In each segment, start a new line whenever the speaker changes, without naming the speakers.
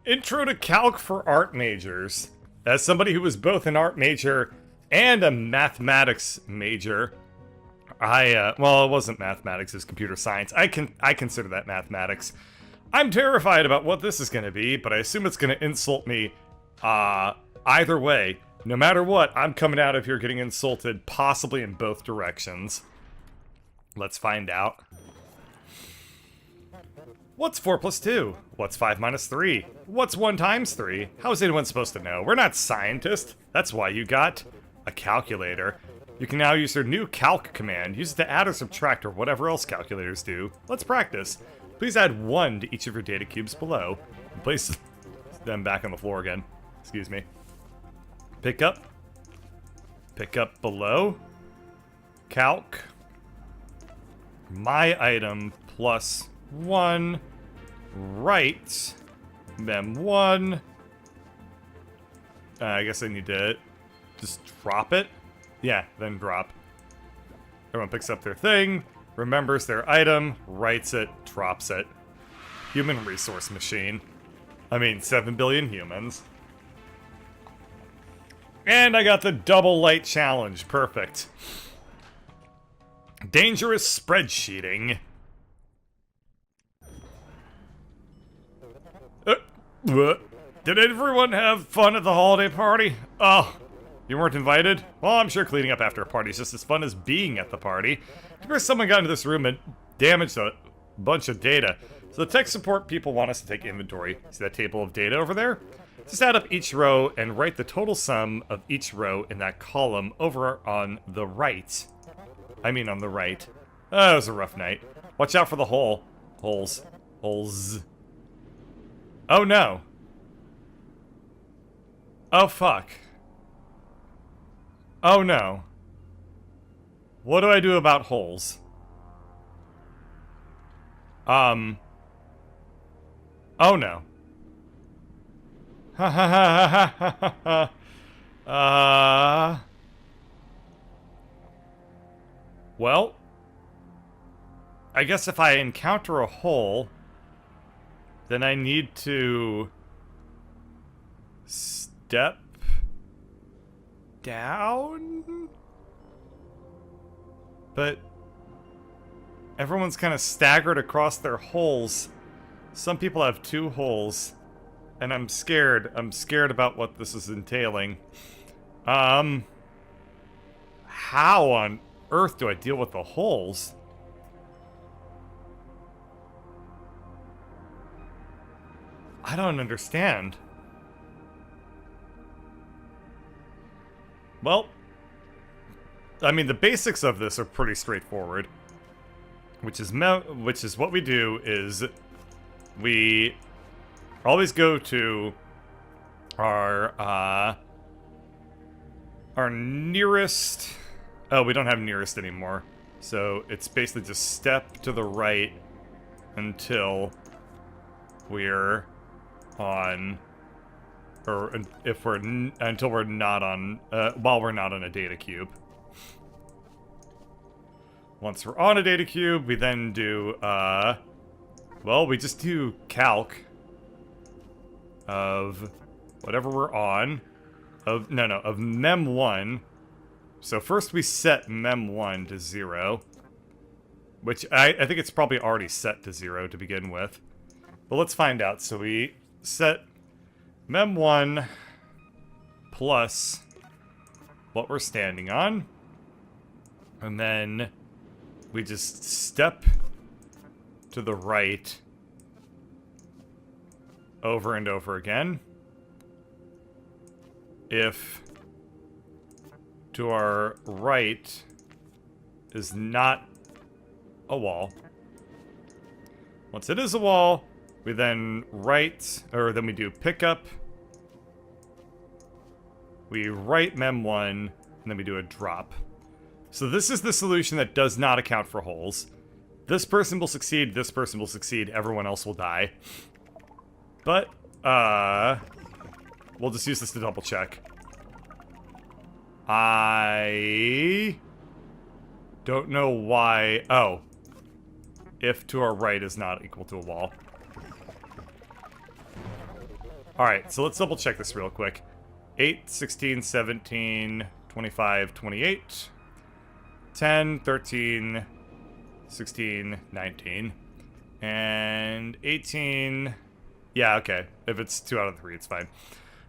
Intro to Calc for art majors. As somebody who was both an art major and a mathematics major, well, it wasn't mathematics, it was computer science. I consider that mathematics. I'm terrified about what this is going to be, but I assume it's going to insult me either way. No matter what, I'm coming out of here getting insulted, possibly in both directions. Let's find out. What's 4 plus 2? What's 5 minus 3? What's 1 times 3? How is anyone supposed to know? We're not scientists. That's why you got a calculator. You can now use your new Calc command. Use it to add or subtract or whatever else calculators do. Let's practice. Please add 1 to each of your data cubes below. And place them back on the floor again. Excuse me. Pick up. Pick up below. Calc. My item plus 1. Right. Mem1. I guess I need to just drop it. Yeah, then drop. Everyone picks up their thing, remembers their item, writes it, drops it. Human resource machine. I mean, 7 billion humans. And I got the double light challenge. Perfect. Dangerous spreadsheeting. Did everyone have fun at the holiday party? Oh, you weren't invited? Well, I'm sure cleaning up after a party is just as fun as being at the party. Remember, someone got into this room and damaged a bunch of data. So the tech support people want us to take inventory. See that table of data over there? Just add up each row and write the total sum of each row in that column over on the right. I mean on the right. Oh, it was a rough night. Watch out for the hole. Holes. Holes. Oh no. Oh fuck. Oh no. What do I do about holes? Oh no. Ha ha ha ha ha ha ha. Well, I guess if I encounter a hole, then I need to step down? But everyone's kind of staggered across their holes. Some people have 2 holes, and I'm scared. I'm scared about what this is entailing. How on earth do I deal with the holes? I don't understand. Well, I mean, the basics of this are pretty straightforward. Which is what we do is we always go to our nearest. Oh, we don't have nearest anymore. So it's basically just step to the right until we're on, or if we're until we're not on, while we're not on a data cube. Once we're on a data cube, we then do, well, we just do calc of whatever we're on, of mem1. So first we set mem1 to 0, which I think it's probably already set to 0 to begin with. But let's find out. So we set mem1 plus what we're standing on, and then we just step to the right over and over again. If to our right is not a wall, once it is a wall, we then then we do pickup. We write mem1, and then we do a drop. So this is the solution that does not account for holes. This person will succeed, this person will succeed, everyone else will die. But, we'll just use this to double check. I don't know why. Oh. If to our right is not equal to a wall. Alright, so let's double check this real quick. 8, 16, 17, 25, 28, 10, 13, 16, 19, and 18. Yeah, okay. If it's 2 out of 3, it's fine.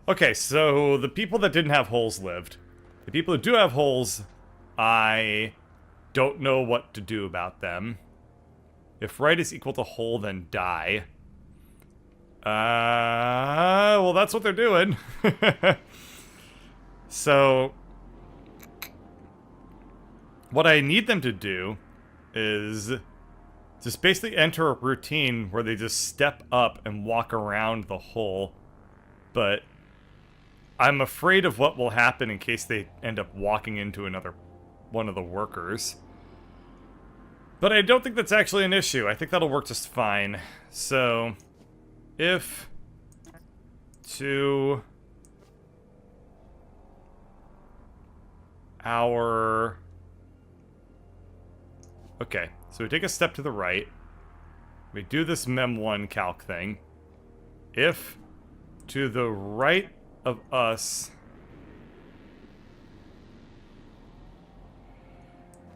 Okay, so the people that didn't have holes lived. The people who do have holes, I don't know what to do about them. If right is equal to hole, then die. Well, that's what they're doing. So, what I need them to do is just basically enter a routine where they just step up and walk around the hole. But I'm afraid of what will happen in case they end up walking into another one of the workers. But I don't think that's actually an issue. I think that'll work just fine. So, if to our... Okay, so we take a step to the right. We do this mem1 calc thing. If to the right of us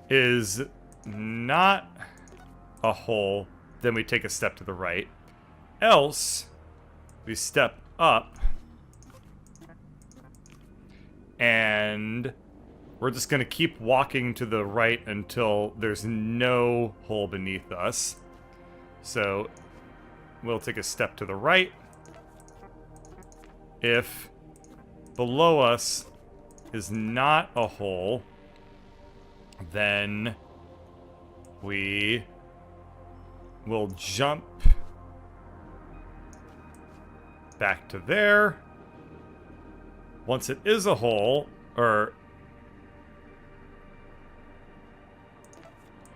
is not a hole, then we take a step to the right. Else, we step up, and we're just going to keep walking to the right until there's no hole beneath us. So, we'll take a step to the right. If below us is not a hole, then we will jump back to there. Once it is a hole, or...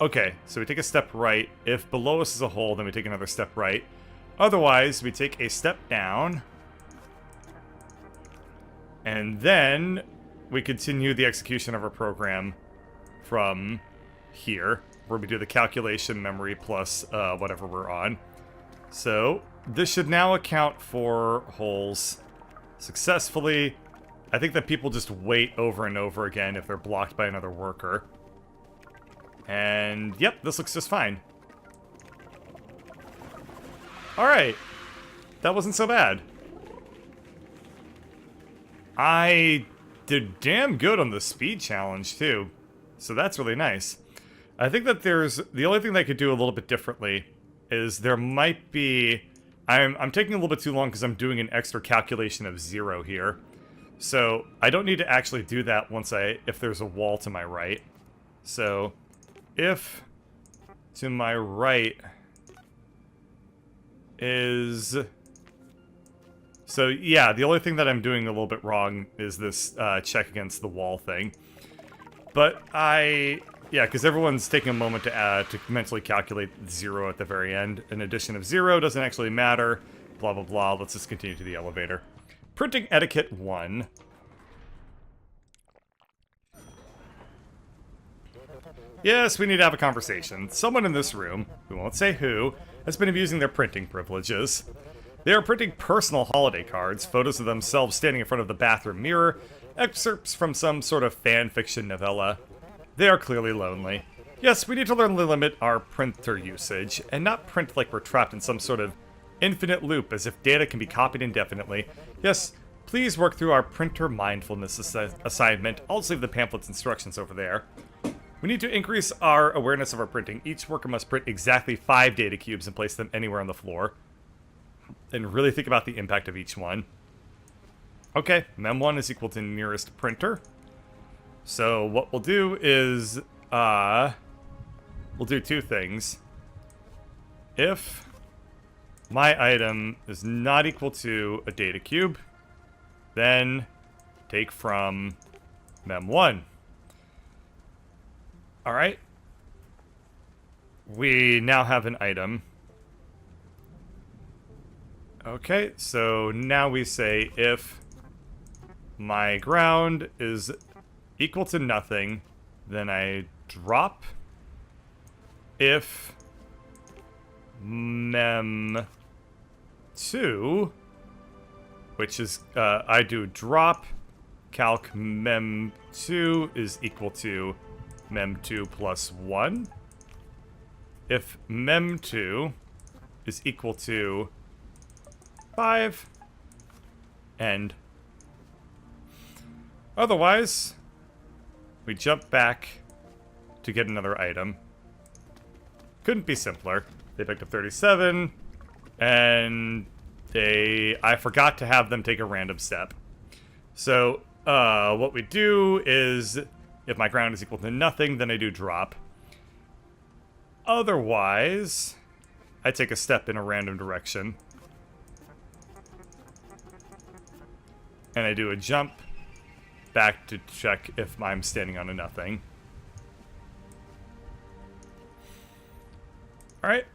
Okay, so we take a step right. If below us is a hole, then we take another step right. Otherwise, we take a step down. And then we continue the execution of our program from here, where we do the calculation memory plus whatever we're on. So this should now account for holes successfully. I think that people just wait over and over again if they're blocked by another worker. And yep, this looks just fine. Alright, that wasn't so bad. I did damn good on the speed challenge too, so that's really nice. I think that there's, the only thing that I could do a little bit differently is there might be, I'm taking a little bit too long because I'm doing an extra calculation of 0 here. So I don't need to actually do that if there's a wall to my right. So if to my right is... So yeah, the only thing that I'm doing a little bit wrong is this check against the wall thing. But yeah, because everyone's taking a moment to mentally calculate 0 at the very end. An addition of 0 doesn't actually matter, blah blah blah. Let's just continue to the elevator. Printing Etiquette 1. Yes, we need to have a conversation. Someone in this room, we won't say who, has been abusing their printing privileges. They are printing personal holiday cards, photos of themselves standing in front of the bathroom mirror, excerpts from some sort of fan fiction novella. They are clearly lonely. Yes, we need to learn to limit our printer usage, and not print like we're trapped in some sort of infinite loop as if data can be copied indefinitely. Yes, please work through our printer mindfulness assignment. I'll just leave the pamphlet's instructions over there. We need to increase our awareness of our printing. Each worker must print exactly 5 data cubes and place them anywhere on the floor. And really think about the impact of each one. Okay, mem1 is equal to nearest printer. So what we'll do is, we'll do 2 things. If my item is not equal to a data cube, then take from mem1. Alright. We now have an item. Okay, so now we say if my ground is equal to nothing, then I drop. If mem2 which is, I do drop calc mem2 is equal to mem2 plus 1. If mem2 is equal to 5, end. Otherwise, we jump back to get another item. Couldn't be simpler. They picked up 37, and I forgot to have them take a random step. So, what we do is, if my ground is equal to nothing, then I do drop. Otherwise, I take a step in a random direction. And I do a jump back to check if I'm standing on a nothing. Alright.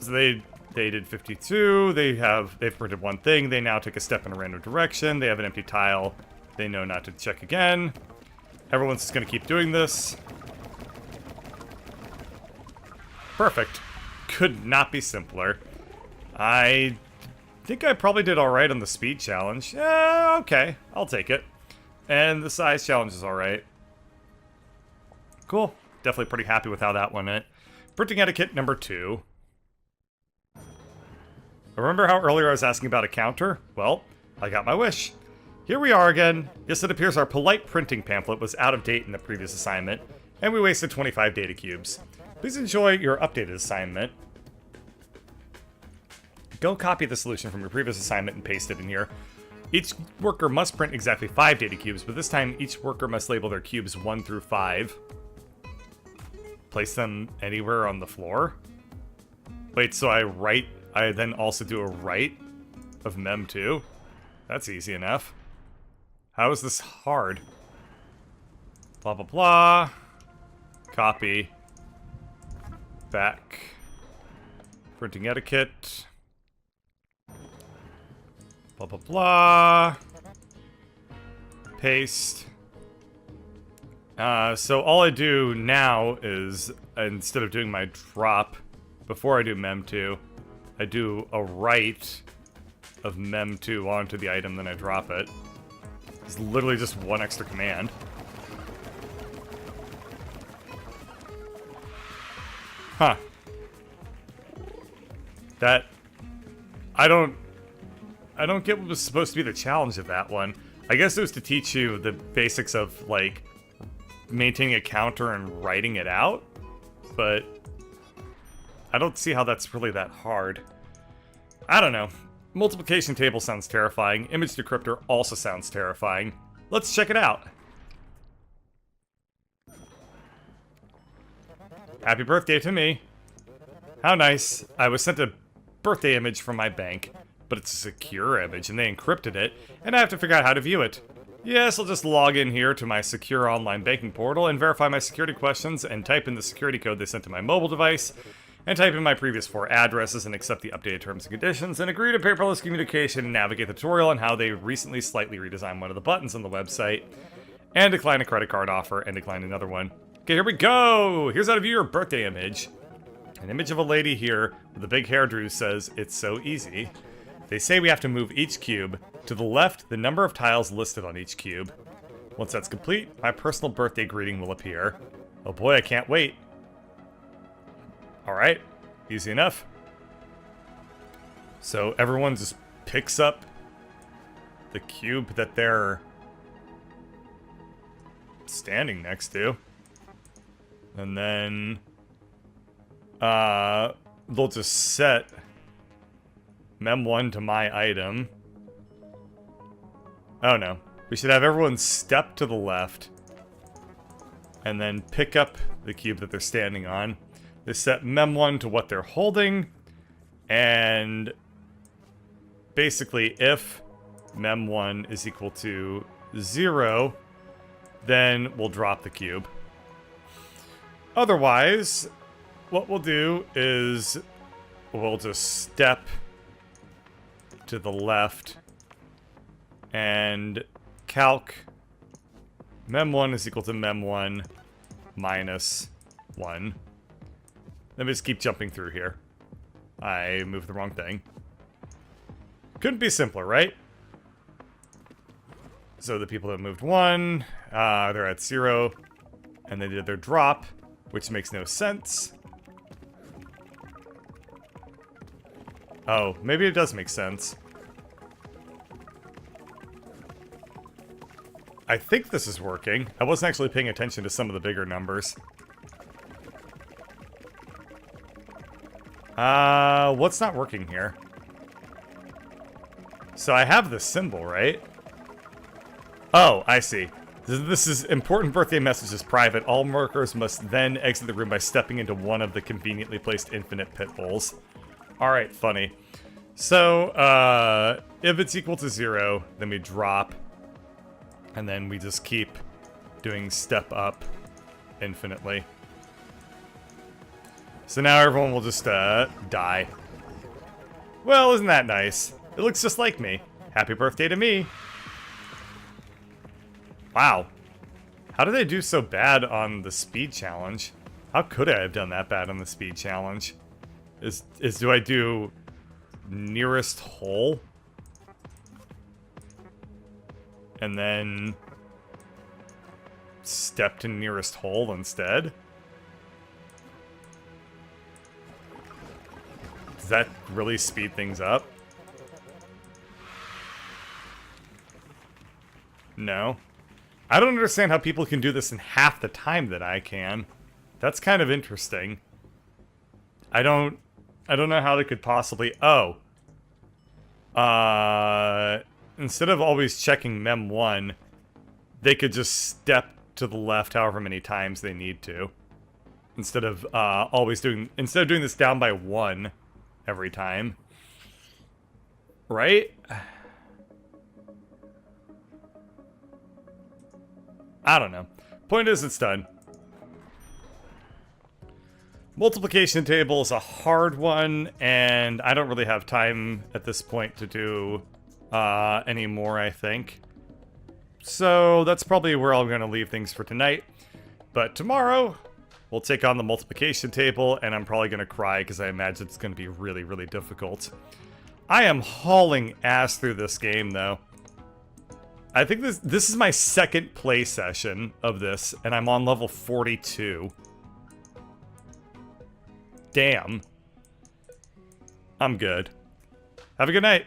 So they did 52, they've printed one thing, they now took a step in a random direction, they have an empty tile, they know not to check again. Everyone's just gonna keep doing this. Perfect. Could not be simpler. I think I probably did alright on the speed challenge. Yeah, okay, I'll take it. And the size challenge is alright. Cool. Definitely pretty happy with how that went. Printing etiquette number 2. Remember how earlier I was asking about a counter? Well, I got my wish. Here we are again. Yes, it appears our polite printing pamphlet was out of date in the previous assignment, and we wasted 25 data cubes. Please enjoy your updated assignment. Go copy the solution from your previous assignment and paste it in here. Each worker must print exactly 5 data cubes, but this time each worker must label their cubes 1 through 5. Place them anywhere on the floor? Wait, so I then also do a write of mem2? That's easy enough. How is this hard? Blah, blah, blah. Copy. Back. Printing etiquette. Blah, blah, blah. Paste. So all I do now is, instead of doing my drop, before I do mem2, I do a write of mem2 onto the item, then I drop it. It's literally just one extra command. Huh. That... I don't get what was supposed to be the challenge of that one. I guess it was to teach you the basics of, like, maintaining a counter and writing it out, but I don't see how that's really that hard. I don't know. Multiplication table sounds terrifying. Image decrypter also sounds terrifying. Let's check it out. Happy birthday to me. How nice. I was sent a birthday image from my bank, but it's a secure image and they encrypted it, and I have to figure out how to view it. Yes, I'll just log in here to my secure online banking portal and verify my security questions and type in the security code they sent to my mobile device, and type in my previous 4 addresses and accept the updated terms and conditions, and agree to paperless communication and navigate the tutorial on how they recently slightly redesigned one of the buttons on the website, and decline a credit card offer and decline another one. Okay, here we go! Here's how to view your birthday image. An image of a lady here with a big hairdo says, "It's so easy." They say we have to move each cube to the left, the number of tiles listed on each cube. Once that's complete, my personal birthday greeting will appear. Oh boy, I can't wait. Alright, easy enough. So everyone just picks up the cube that they're standing next to. And then they'll just set mem1 to my item. Oh no. We should have everyone step to the left and then pick up the cube that they're standing on. They set mem1 to what they're holding, and basically if mem1 is equal to 0, then we'll drop the cube. Otherwise, what we'll do is we'll just step to the left and calc mem1 is equal to mem1 minus 1. Let me just keep jumping through here. I moved the wrong thing. Couldn't be simpler, right? So the people that moved 1, they're at 0, and they did their drop, which makes no sense. Oh, maybe it does make sense. I think this is working. I wasn't actually paying attention to some of the bigger numbers. What's not working here? So I have the symbol, right? Oh, I see. This is important birthday message is private. All workers must then exit the room by stepping into one of the conveniently placed infinite pit holes. Alright, funny. So, if it's equal to 0, then we drop. And then we just keep doing step up infinitely. So now everyone will just, die. Well, isn't that nice? It looks just like me. Happy birthday to me. Wow. How did I do so bad on the speed challenge? How could I have done that bad on the speed challenge? Do I do nearest hole? And then step to nearest hole instead? Does that really speed things up? No. I don't understand how people can do this in half the time that I can. That's kind of interesting. I don't know how they could possibly... Oh. Instead of always checking Mem 1, they could just step to the left however many times they need to. Instead of doing this down by 1 every time. Right? I don't know. Point is, it's done. Multiplication table is a hard one, and I don't really have time at this point to do any more, I think. So that's probably where I'm going to leave things for tonight. But tomorrow, we'll take on the multiplication table, and I'm probably going to cry because I imagine it's going to be really, really difficult. I am hauling ass through this game, though. I think this is my second play session of this, and I'm on level 42. Damn. I'm good. Have a good night.